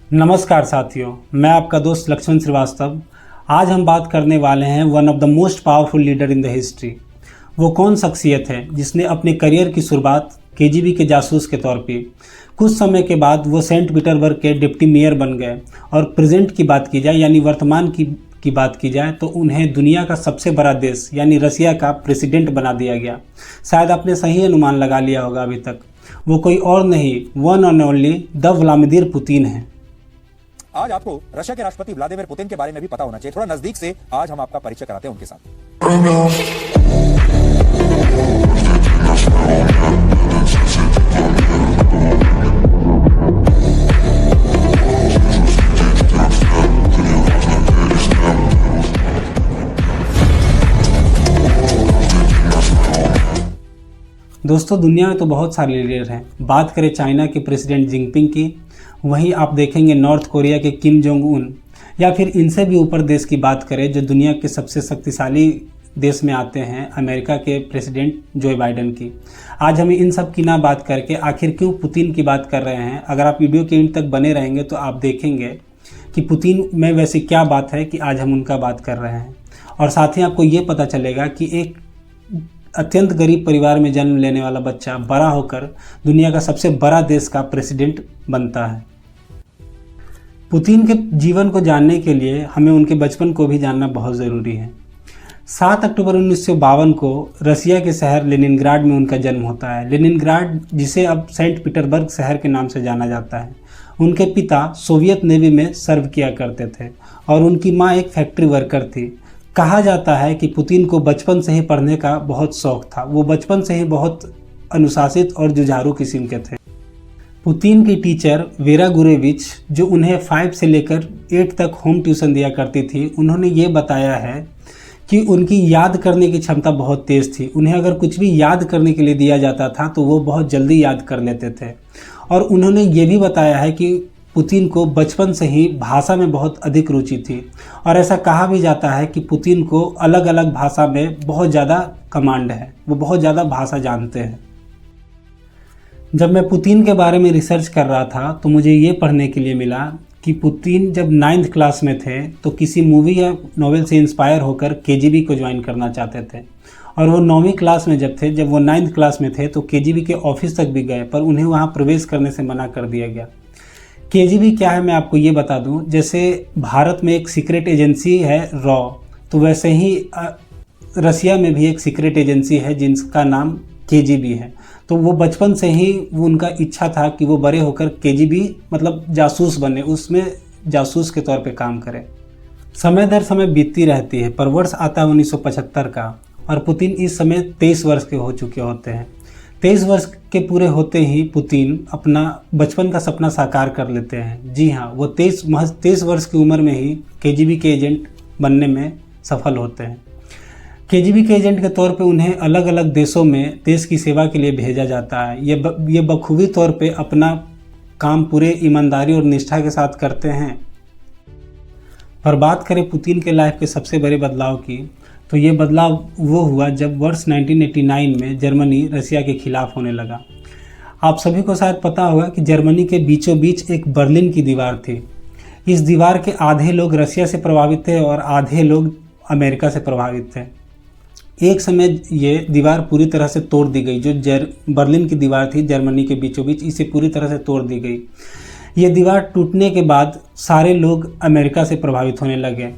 नमस्कार साथियों, मैं आपका दोस्त लक्ष्मण श्रीवास्तव। आज हम बात करने वाले हैं one of the most powerful leader in the history. वो कौन शख्सियत है जिसने अपने करियर की शुरुआत केजीबी के जासूस के तौर पे, कुछ समय के बाद वो सेंट पीटर्सबर्ग के डिप्टी मेयर बन गए। और प्रेजेंट की बात की जाए यानी वर्तमान की बात की जाए तो उन्हें दुनिया का सबसे बड़ा देश यानी रसिया का प्रेसिडेंट बना दिया गया। शायद आपने सही अनुमान लगा लिया होगा अभी तक। वो कोई और नहीं, one and only the Vladimir Putin है। आज आपको रशिया के राष्ट्रपति व्लादिमीर पुतिन के बारे में भी पता होना चाहिए। थोड़ा नजदीक से आज हम आपका परिचय कराते हैं उनके साथ। दोस्तों, दुनिया में तो बहुत सारे लीडर हैं। बात करें चाइना के प्रेसिडेंट जिनपिंग की, वहीं आप देखेंगे नॉर्थ कोरिया के किम जोंग उन, या फिर इनसे भी ऊपर देश की बात करें जो दुनिया के सबसे शक्तिशाली देश में आते हैं, अमेरिका के प्रेसिडेंट जो बाइडेन की। आज हम इन सब की ना बात करके आखिर क्यों पुतिन की बात कर रहे हैं, अगर आप वीडियो के एंड तक बने रहेंगे तो आप देखेंगे कि पुतिन में वैसे क्या बात है कि आज हम उनका बात कर रहे हैं। और साथ ही आपको ये पता चलेगा कि एक अत्यंत गरीब परिवार में जन्म लेने वाला बच्चा बड़ा होकर दुनिया का सबसे बड़ा देश का प्रेसिडेंट बनता है। पुतिन के जीवन को जानने के लिए हमें उनके बचपन को भी जानना बहुत ज़रूरी है। 7 अक्टूबर 1952 को रसिया के शहर लेनिनग्राड में उनका जन्म होता है। लेनिनग्राड, जिसे अब सेंट पीटर्सबर्ग शहर के नाम से जाना जाता है। उनके पिता सोवियत नेवी में सर्व किया करते थे और उनकी माँ एक फैक्ट्री वर्कर थी। कहा जाता है कि पुतिन को बचपन से ही पढ़ने का बहुत शौक था। वो बचपन से ही बहुत अनुशासित और जुझारू किस्म के थे। पुतिन की टीचर वेरा गुरेविच, जो उन्हें 5 से लेकर 8 तक होम ट्यूशन दिया करती थी, उन्होंने ये बताया है कि उनकी याद करने की क्षमता बहुत तेज़ थी। उन्हें अगर कुछ भी याद करने के लिए दिया जाता था तो वो बहुत जल्दी याद कर लेते थे। और उन्होंने ये भी बताया है कि पुतिन को बचपन से ही भाषा में बहुत अधिक रुचि थी। और ऐसा कहा भी जाता है कि पुतिन को अलग अलग भाषा में बहुत ज़्यादा कमांड है, वो बहुत ज़्यादा भाषा जानते हैं। जब मैं पुतिन के बारे में रिसर्च कर रहा था तो मुझे ये पढ़ने के लिए मिला कि पुतिन जब 9th क्लास में थे तो किसी मूवी या नॉवेल से इंस्पायर होकर केजीबी को ज्वाइन करना चाहते थे। और वो 9वीं क्लास में जब वो 9th क्लास में थे तो केजीबी के ऑफिस तक भी गए, पर उन्हें वहाँ प्रवेश करने से मना कर दिया गया। केजीबी क्या है मैं आपको ये बता दूं। जैसे भारत में एक सीक्रेट एजेंसी है रॉ, तो वैसे ही रसिया में भी एक सीक्रेट एजेंसी है जिसका नाम केजीबी है। तो वो बचपन से ही वो उनका इच्छा था कि वो बड़े होकर केजीबी मतलब जासूस बने, उसमें जासूस के तौर पे काम करें। समय दर समय बीतती रहती है, पर वर्ष आता है 1975 का और पुतिन इस समय 23 वर्ष के हो चुके होते हैं। 23 वर्ष के पूरे होते ही पुतिन अपना बचपन का सपना साकार कर लेते हैं। जी हाँ, वो 23 वर्ष की उम्र में ही केजीबी के एजेंट बनने में सफल होते हैं। केजीबी के एजेंट के तौर पे उन्हें अलग अलग देशों में देश की सेवा के लिए भेजा जाता है। ये बखूबी तौर पे अपना काम पूरे ईमानदारी और निष्ठा के साथ करते हैं। पर बात करें पुतिन के लाइफ के सबसे बड़े बदलाव की, तो ये बदलाव वो हुआ जब वर्ष 1989 में जर्मनी रसिया के खिलाफ होने लगा। आप सभी को शायद पता होगा कि जर्मनी के बीचों बीच एक बर्लिन की दीवार थी। इस दीवार के आधे लोग रसिया से प्रभावित थे और आधे लोग अमेरिका से प्रभावित थे। एक समय ये दीवार पूरी तरह से तोड़ दी गई। जो बर्लिन की दीवार थी जर्मनी के बीचों बीच, इसे पूरी तरह से तोड़ दी गई। ये दीवार टूटने के बाद सारे लोग अमेरिका से प्रभावित होने लगे।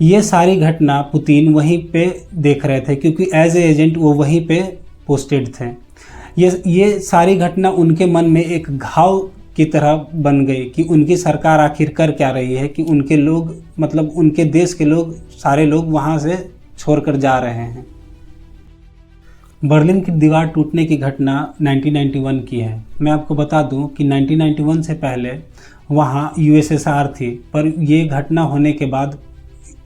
ये सारी घटना पुतिन वहीं पे देख रहे थे क्योंकि एज ए एजेंट वो वहीं पे पोस्टेड थे। ये सारी घटना उनके मन में एक घाव की तरह बन गई कि उनकी सरकार आखिर कर क्या रही है, कि उनके लोग मतलब उनके देश के लोग सारे लोग वहाँ से छोड़कर जा रहे हैं। बर्लिन की दीवार टूटने की घटना 1991 की है। मैं आपको बता दूं कि 1991 से पहले वहाँ यूएसएसआर थी, पर ये घटना होने के बाद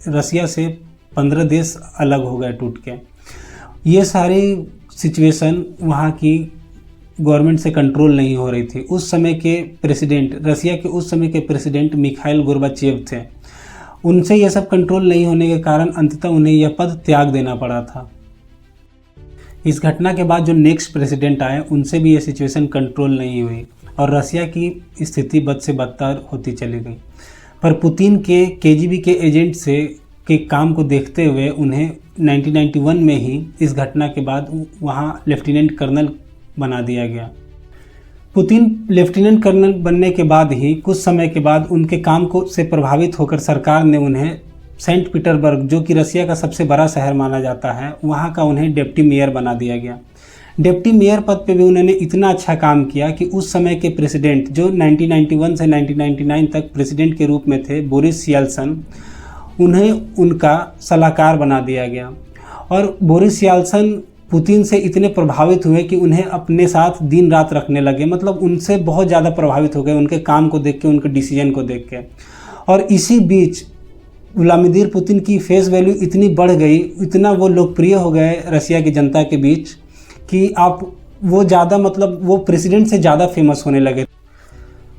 रसिया से 15 देश अलग हो गए टूट के। ये सारी सिचुएशन वहाँ की गवर्नमेंट से कंट्रोल नहीं हो रही थी। उस समय के प्रेसिडेंट, रसिया के उस समय के प्रेसिडेंट मिखाइल गोर्बाचेव थे। उनसे यह सब कंट्रोल नहीं होने के कारण अंततः उन्हें यह पद त्याग देना पड़ा था। इस घटना के बाद जो नेक्स्ट प्रेसिडेंट आए उनसे भी ये सिचुएशन कंट्रोल नहीं हुई। और रसिया की स्थिति बद से बदतर होती चली गई। पर पुतिन के केजीबी के एजेंट से के काम को देखते हुए उन्हें 1991 में ही इस घटना के बाद वहाँ लेफ्टिनेंट कर्नल बना दिया गया। पुतिन लेफ्टिनेंट कर्नल बनने के बाद ही कुछ समय के बाद उनके काम को से प्रभावित होकर सरकार ने उन्हें सेंट पीटर्सबर्ग, जो कि रसिया का सबसे बड़ा शहर माना जाता है, वहाँ का उन्हें डिप्टी मेयर बना दिया गया। डिप्टी मेयर पद पे भी उन्होंने इतना अच्छा काम किया कि उस समय के प्रेसिडेंट, जो 1991 से 1999 तक प्रेसिडेंट के रूप में थे, बोरिस येल्त्सिन, उन्हें उनका सलाहकार बना दिया गया। और बोरिस येल्त्सिन पुतिन से इतने प्रभावित हुए कि उन्हें अपने साथ दिन रात रखने लगे, मतलब उनसे बहुत ज़्यादा प्रभावित हो गए, उनके काम को देख के, उनके डिसीजन को देख के। और इसी बीच व्लादिमीर पुतिन की फेस वैल्यू इतनी बढ़ गई, इतना वो लोकप्रिय हो गए रसिया की जनता के बीच कि वो प्रेसिडेंट से ज़्यादा फेमस होने लगे।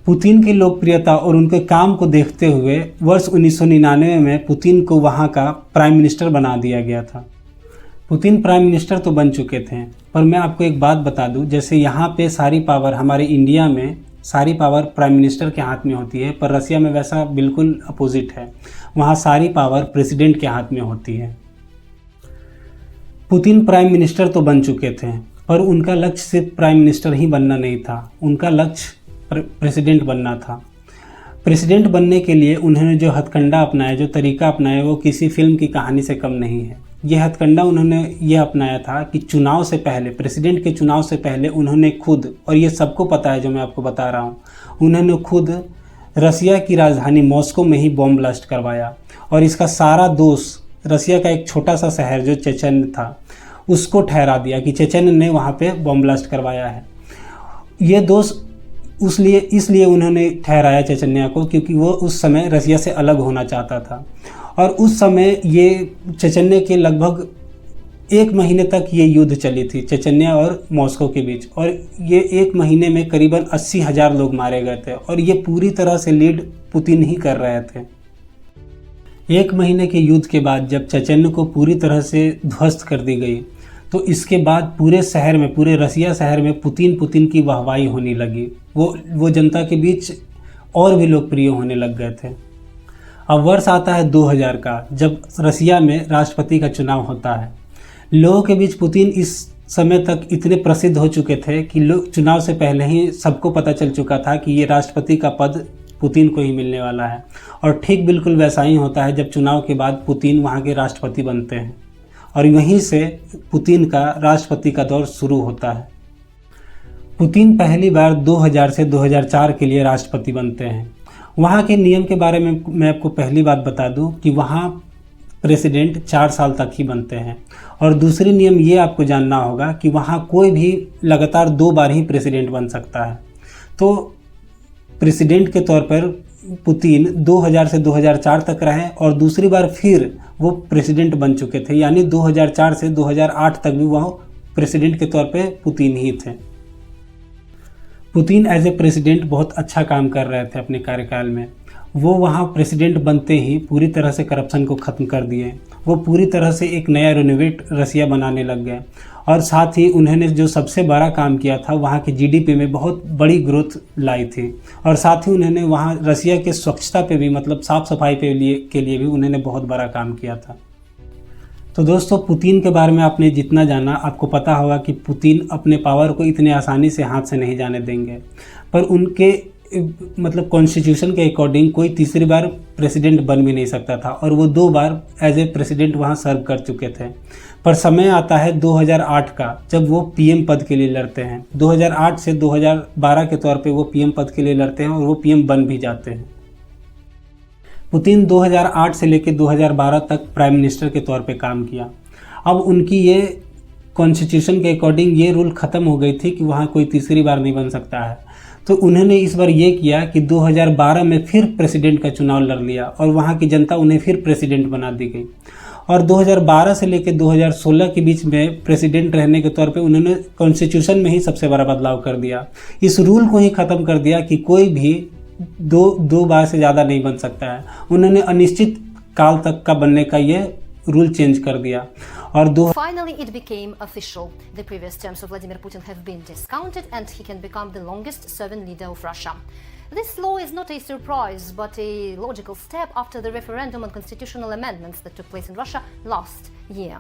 पुतिन की लोकप्रियता और उनके काम को देखते हुए वर्ष 1999 में पुतिन को वहाँ का प्राइम मिनिस्टर बना दिया गया था। पुतिन प्राइम मिनिस्टर तो बन चुके थे, पर मैं आपको एक बात बता दूं, जैसे यहाँ पे सारी पावर, हमारे इंडिया में सारी पावर प्राइम मिनिस्टर के हाथ में होती है, पर रसिया में वैसा बिल्कुल अपोजिट है। वहाँ सारी पावर प्रेसिडेंट के हाथ में होती है। पुतिन प्राइम मिनिस्टर तो बन चुके थे, पर उनका लक्ष्य सिर्फ प्राइम मिनिस्टर ही बनना नहीं था, उनका लक्ष्य प्रेसिडेंट बनना था। प्रेसिडेंट बनने के लिए उन्होंने जो हथकंडा अपनाया, जो तरीका अपनाया, वो किसी फिल्म की कहानी से कम नहीं है। यह हथकंडा उन्होंने ये अपनाया था कि चुनाव से पहले, प्रेसिडेंट के चुनाव से पहले उन्होंने खुद, और ये सबको पता है जो मैं आपको बता रहा हूँ, उन्होंने खुद रसिया की राजधानी मॉस्को में ही बॉम्ब ब्लास्ट करवाया। और इसका सारा दोष रसिया का एक छोटा सा शहर जो चेचन था, उसको ठहरा दिया कि चेचन ने वहाँ पे बॉम्ब ब्लास्ट करवाया है। ये दोष इसलिए उन्होंने ठहराया चेचन्या को क्योंकि वो उस समय रसिया से अलग होना चाहता था। और उस समय ये चेचन्या के लगभग 1 महीने तक ये युद्ध चली थी, चेचन्या और मॉस्को के बीच, और ये 1 महीने में करीबन 80,000 लोग मारे गए थे। और ये पूरी तरह से लीड पुतिन ही कर रहे थे। 1 महीने के युद्ध के बाद जब चेचन्या को पूरी तरह से ध्वस्त कर दी गई, तो इसके बाद पूरे शहर में, पूरे रसिया शहर में पुतिन की वाहवाही होने लगी। वो जनता के बीच और भी लोकप्रिय होने लग गए थे। अब वर्ष आता है 2000 का, जब रसिया में राष्ट्रपति का चुनाव होता है। लोगों के बीच पुतिन इस समय तक इतने प्रसिद्ध हो चुके थे कि लोग चुनाव से पहले ही सबको पता चल चुका था कि ये राष्ट्रपति का पद पुतिन को ही मिलने वाला है। और ठीक बिल्कुल वैसा ही होता है जब चुनाव के बाद पुतिन वहाँ के राष्ट्रपति बनते हैं, और वहीं से पुतिन का राष्ट्रपति का दौर शुरू होता है। पुतिन पहली बार 2000 से 2004 के लिए राष्ट्रपति बनते हैं। वहाँ के नियम के बारे में मैं आपको पहली बात बता दूं कि वहाँ प्रेसिडेंट 4 साल तक ही बनते हैं। और दूसरी नियम ये आपको जानना होगा कि वहाँ कोई भी लगातार 2 बार ही प्रेसिडेंट बन सकता है। तो प्रेसिडेंट के तौर पर पुतिन 2000 से 2004 तक रहे और दूसरी बार फिर वो प्रेसिडेंट बन चुके थे, यानी 2004 से 2008 तक भी वह प्रेसिडेंट के तौर पे पुतिन ही थे। पुतिन एज ए प्रेसिडेंट बहुत अच्छा काम कर रहे थे अपने कार्यकाल में। वो वहाँ प्रेसिडेंट बनते ही पूरी तरह से करप्शन को ख़त्म कर दिए। वो पूरी तरह से एक नया रिनोवेट रसिया बनाने लग गए, और साथ ही उन्होंने जो सबसे बड़ा काम किया था, वहाँ के जीडीपी में बहुत बड़ी ग्रोथ लाई थी। और साथ ही उन्होंने वहाँ रसिया के स्वच्छता पे भी, मतलब साफ़ सफाई के लिए भी उन्होंने बहुत बड़ा काम किया था। तो दोस्तों, पुतिन के बारे में आपने जितना जाना, आपको पता होगा कि पुतिन अपने पावर को इतने आसानी से हाथ से नहीं जाने देंगे। पर उनके मतलब कॉन्स्टिट्यूशन के अकॉर्डिंग कोई तीसरी बार प्रेसिडेंट बन भी नहीं सकता था, और वो 2 बार एज ए प्रेसिडेंट वहाँ सर्व कर चुके थे। पर समय आता है 2008 का, जब वो पीएम पद के लिए लड़ते हैं। 2008 से 2012 के तौर पे वो पीएम पद के लिए लड़ते हैं और वो पीएम बन भी जाते हैं। पुतिन 2008 से लेकर 2012 तक प्राइम मिनिस्टर के तौर पे काम किया। अब उनकी ये कॉन्स्टिट्यूशन के अकॉर्डिंग ये रूल ख़त्म हो गई थी कि वहाँ कोई तीसरी बार नहीं बन सकता है। तो उन्होंने इस बार ये किया कि 2012 में फिर प्रेसिडेंट का चुनाव लड़ लिया, और वहाँ की जनता उन्हें फिर प्रेसिडेंट बना दी गई। और 2012 से लेकर 2016 के बीच में प्रेसिडेंट रहने के तौर पे उन्होंने कॉन्स्टिट्यूशन में ही सबसे बड़ा बदलाव कर दिया। इस रूल को ही ख़त्म कर दिया कि कोई भी दो बार से ज़्यादा नहीं बन सकता है। उन्होंने अनिश्चित काल तक का बनने का ये रूल चेंज कर दिया और Finally, it became official. The previous terms of Vladimir Putin have been discounted and he can become the longest serving leader of Russia. This law is not a surprise, but a logical step after the referendum on constitutional amendments that took place in Russia last year.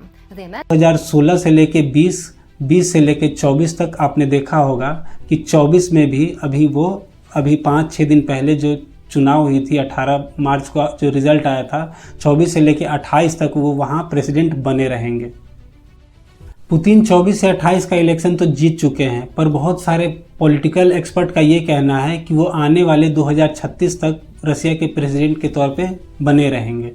2016 से लेके 20 से लेके 24 तक आपने देखा होगा कि 24 में भी अभी 5-6 दिन पहले जो चुनाव हुई थी 18 मार्च को जो रिजल्ट आया था, 24 से लेके 28 तक वो वहाँ प्रेसिडेंट बने रहेंगे। पुतिन 24 से 28 का इलेक्शन तो जीत चुके हैं, पर बहुत सारे पॉलिटिकल एक्सपर्ट का ये कहना है कि वो आने वाले 2036 तक रशिया के प्रेसिडेंट के तौर पे बने रहेंगे।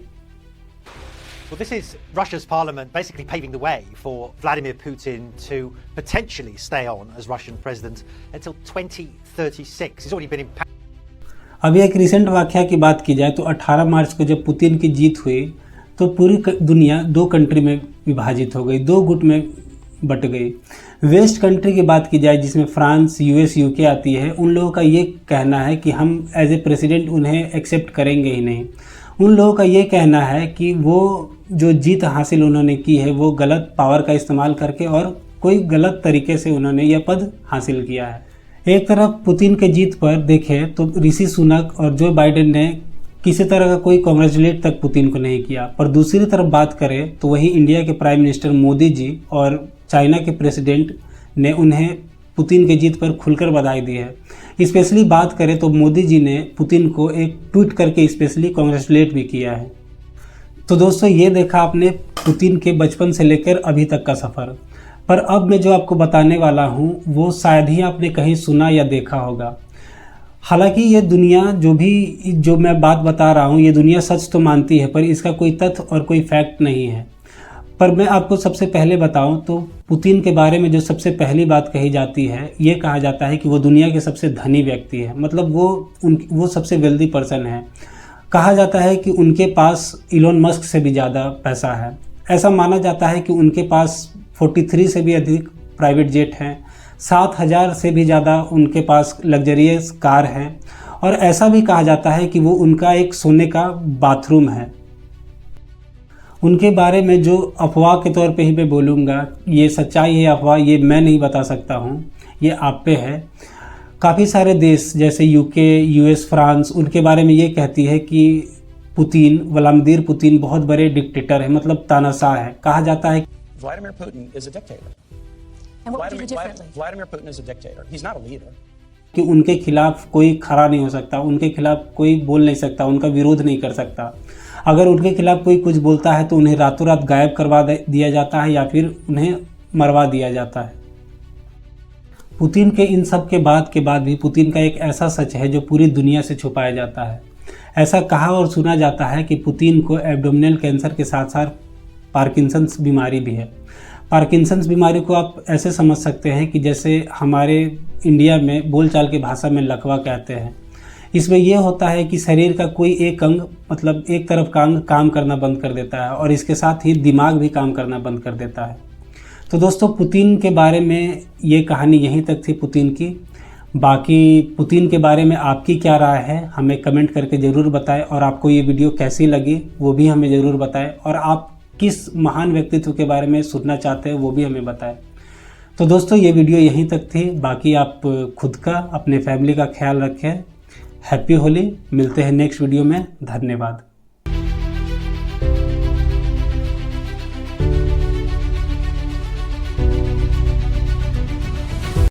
Well, this is Russia's parliament basically paving the way for Vladimir Putin to potentially stay on as Russian president until 2036. He's already been in power. अभी एक रिसेंट वाकया की बात की जाए तो 18 मार्च को जब पुतिन की जीत हुई तो पूरी दुनिया 2 कंट्री में विभाजित हो गई, 2 गुट में बट गई। वेस्ट कंट्री की बात की जाए जिसमें फ्रांस, यूएस, यूके आती है, उन लोगों का ये कहना है कि हम एज ए प्रेसिडेंट उन्हें एक्सेप्ट करेंगे ही नहीं। उन लोगों का ये कहना है कि वो जो जीत हासिल उन्होंने की है वो गलत पावर का इस्तेमाल करके और कोई गलत तरीके से उन्होंने यह पद हासिल किया है। एक तरफ पुतिन के जीत पर देखें तो ऋषि सुनक और जो बाइडेन ने किसी तरह का कोई कॉन्ग्रेचुलेट तक पुतिन को नहीं किया, पर दूसरी तरफ बात करें तो वही इंडिया के प्राइम मिनिस्टर मोदी जी और चाइना के प्रेसिडेंट ने उन्हें पुतिन के जीत पर खुलकर बधाई दी है। स्पेशली बात करें तो मोदी जी ने पुतिन को एक ट्वीट करके स्पेशली कॉन्ग्रेचुलेट भी किया है। तो दोस्तों ये देखा आपने पुतिन के बचपन से लेकर अभी तक का सफ़र, पर अब मैं जो आपको बताने वाला हूँ वो शायद ही आपने कहीं सुना या देखा होगा। हालांकि ये दुनिया जो मैं बात बता रहा हूँ ये दुनिया सच तो मानती है, पर इसका कोई तथ्य और कोई फैक्ट नहीं है। पर मैं आपको सबसे पहले बताऊं तो पुतिन के बारे में जो सबसे पहली बात कही जाती है, ये कहा जाता है कि वो दुनिया के सबसे धनी व्यक्ति है, मतलब वो सबसे वेल्दी पर्सन है। कहा जाता है कि उनके पास इलोन मस्क से भी ज़्यादा पैसा है। ऐसा माना जाता है कि उनके पास 43 से भी अधिक प्राइवेट जेट हैं, 7000 से भी ज़्यादा उनके पास लग्जरियस कार हैं, और ऐसा भी कहा जाता है कि वो उनका एक सोने का बाथरूम है। उनके बारे में जो अफवाह के तौर पे ही मैं बोलूँगा, ये सच्चाई है अफवाह ये मैं नहीं बता सकता हूँ, ये आप पे है। काफ़ी सारे देश जैसे यूके, यूएस, फ्रांस उनके बारे में ये कहती है कि व्लादिमीर पुतिन बहुत बड़े डिक्टेटर है, मतलब तानाशाह है। कहा जाता है Vladimir Putin is a dictator. And what would you do differently? Vladimir Putin is a dictator. He's not a leader. कि उनके खिलाफ कोई खड़ा नहीं हो सकता, उनके खिलाफ कोई बोल नहीं सकता, उनका विरोध नहीं कर सकता। अगर उनके खिलाफ कोई कुछ बोलता है तो उन्हें रातों रात गायब करवा दिया जाता है या फिर उन्हें मरवा दिया जाता है। पुतिन के इन सब के बाद भी पुतिन का एक ऐसा सच है जो पूरी दुनिया से छुपाया जाता है। ऐसा कहा और सुना जाता है कि पुतिन को एब्डोमिनल कैंसर के साथ साथ पार्किंसंस बीमारी भी है। पार्किंसंस बीमारी को आप ऐसे समझ सकते हैं कि जैसे हमारे इंडिया में बोलचाल की भाषा में लकवा कहते हैं। इसमें यह होता है कि शरीर का कोई एक अंग, मतलब एक तरफ का अंग काम करना बंद कर देता है और इसके साथ ही दिमाग भी काम करना बंद कर देता है। तो दोस्तों पुतिन के बारे में ये कहानी यहीं तक थी पुतिन की। बाकी पुतिन के बारे में आपकी क्या राय है हमें कमेंट करके ज़रूर बताएं, और आपको ये वीडियो कैसी लगी वो भी हमें ज़रूर बताएं, और आप किस महान व्यक्तित्व के बारे में सुनना चाहते हैं वो भी हमें बताएं। तो दोस्तों ये वीडियो यहीं तक थी। बाकी आप खुद का, अपने फैमिली का ख्याल रखें। हैप्पी होली। मिलते हैं नेक्स्ट वीडियो में। धन्यवाद।